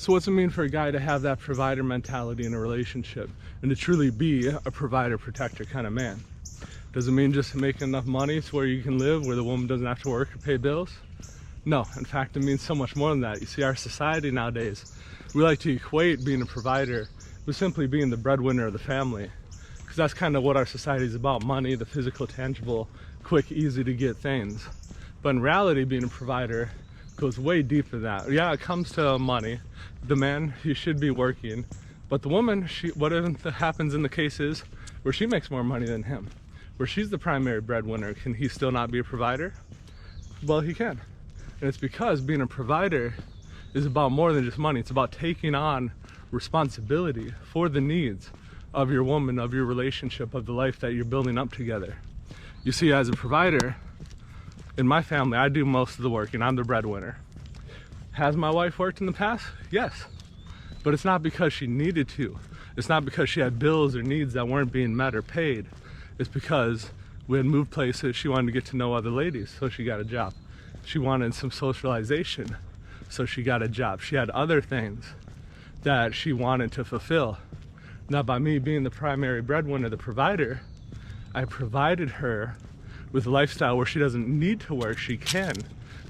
So what's it mean for a guy to have that provider mentality in a relationship and to truly be a provider, protector kind of man? Does it mean just making enough money so where you can live, where the woman doesn't have to work or pay bills? No, in fact, it means so much more than that. You see, our society nowadays, we like to equate being a provider with simply being the breadwinner of the family, because that's kind of what our society is about: money, the physical, tangible, quick, easy to get things. But in reality, being a provider goes way deeper than that. Yeah, it comes to money. The man, he should be working, but the woman, whatever happens in the cases where she makes more money than him, where she's the primary breadwinner, can he still not be a provider? Well, he can. And it's because being a provider is about more than just money. It's about taking on responsibility for the needs of your woman, of your relationship, of the life that you're building up together. You see, as a provider, in my family, I do most of the work and I'm the breadwinner. Has my wife worked in the past? Yes. But it's not because she needed to. It's not because she had bills or needs that weren't being met or paid. It's because we had moved places. She wanted to get to know other ladies, so she got a job. She wanted some socialization, so she got a job. She had other things that she wanted to fulfill. Now, by me being the primary breadwinner, the provider, I provided her with a lifestyle where she doesn't need to work. She can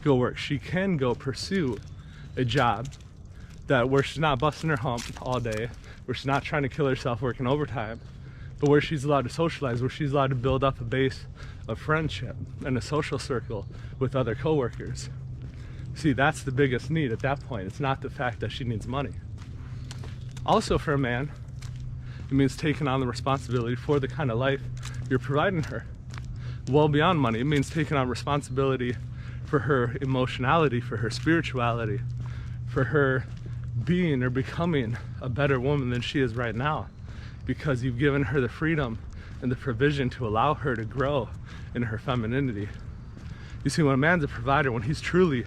go work. She can go pursue a job where she's not busting her hump all day, where she's not trying to kill herself working overtime, but where she's allowed to socialize, where she's allowed to build up a base of friendship and a social circle with other coworkers. See, that's the biggest need at that point. It's not the fact that she needs money. Also, for a man, it means taking on the responsibility for the kind of life you're providing her. Well beyond money, it means taking on responsibility for her emotionality, for her spirituality, for her being or becoming a better woman than she is right now, because you've given her the freedom and the provision to allow her to grow in her femininity. You see, when a man's a provider, when he's truly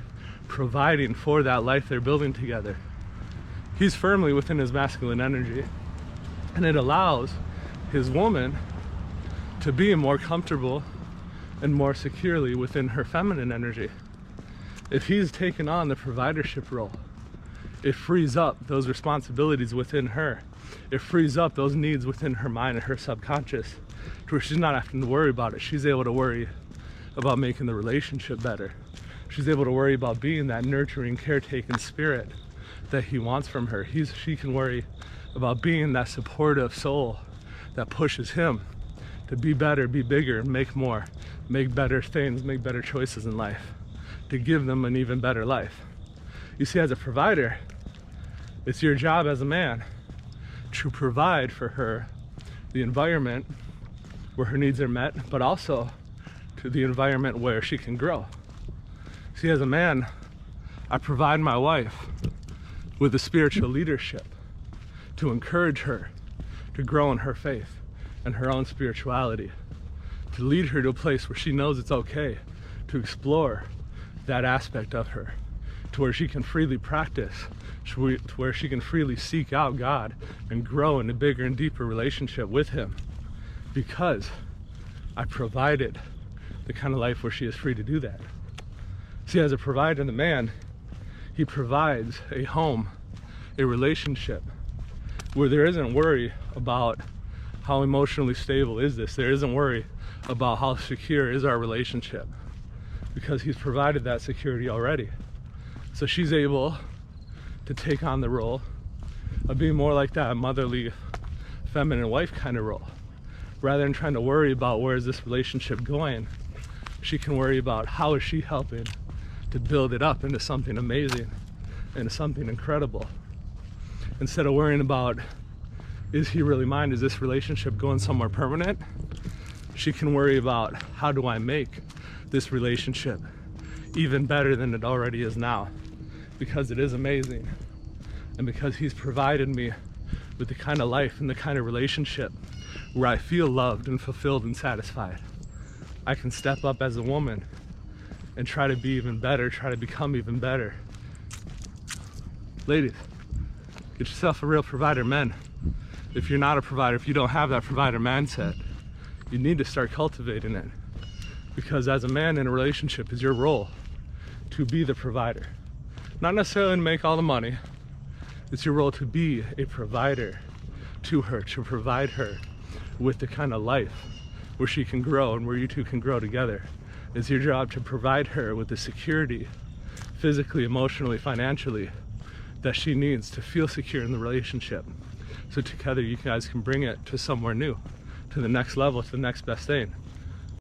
providing for that life they're building together, he's firmly within his masculine energy, and it allows his woman to be more comfortable and more securely within her feminine energy. If he's taken on the providership role, it frees up those responsibilities within her. It frees up those needs within her mind and her subconscious, to where she's not having to worry about it. She's able to worry about making the relationship better. She's able to worry about being that nurturing, caretaking spirit that he wants from her. She can worry about being that supportive soul that pushes him to be better, be bigger, make more, make better things, make better choices in life, to give them an even better life. You see, as a provider, it's your job as a man to provide for her the environment where her needs are met, but also to the environment where she can grow. See, as a man, I provide my wife with a spiritual leadership to encourage her to grow in her faith and her own spirituality, to lead her to a place where she knows it's okay to explore that aspect of her, to where she can freely practice, to where she can freely seek out God and grow in a bigger and deeper relationship with Him, because I provided the kind of life where she is free to do that. See, as a provider, the man, he provides a home, a relationship where there isn't worry about how emotionally stable is this. There isn't worry about how secure is our relationship, because he's provided that security already. So she's able to take on the role of being more like that motherly, feminine wife kind of role. Rather than trying to worry about where is this relationship going, she can worry about how is she helping to build it up into something amazing, into something incredible. Instead of worrying about, is he really mine? Is this relationship going somewhere permanent? She can worry about, how do I make this relationship even better than it already is now? Because it is amazing. And because he's provided me with the kind of life and the kind of relationship where I feel loved and fulfilled and satisfied, I can step up as a woman and try to be even better, try to become even better. Ladies, get yourself a real provider. Men, if you're not a provider, if you don't have that provider mindset, you need to start cultivating it. Because as a man in a relationship, it's your role to be the provider. Not necessarily to make all the money, It's your role to be a provider to her, to provide her with the kind of life where she can grow and where you two can grow together. It's your job to provide her with the security, physically, emotionally, financially, that she needs to feel secure in the relationship. So together you guys can bring it to somewhere new, to the next level, to the next best thing.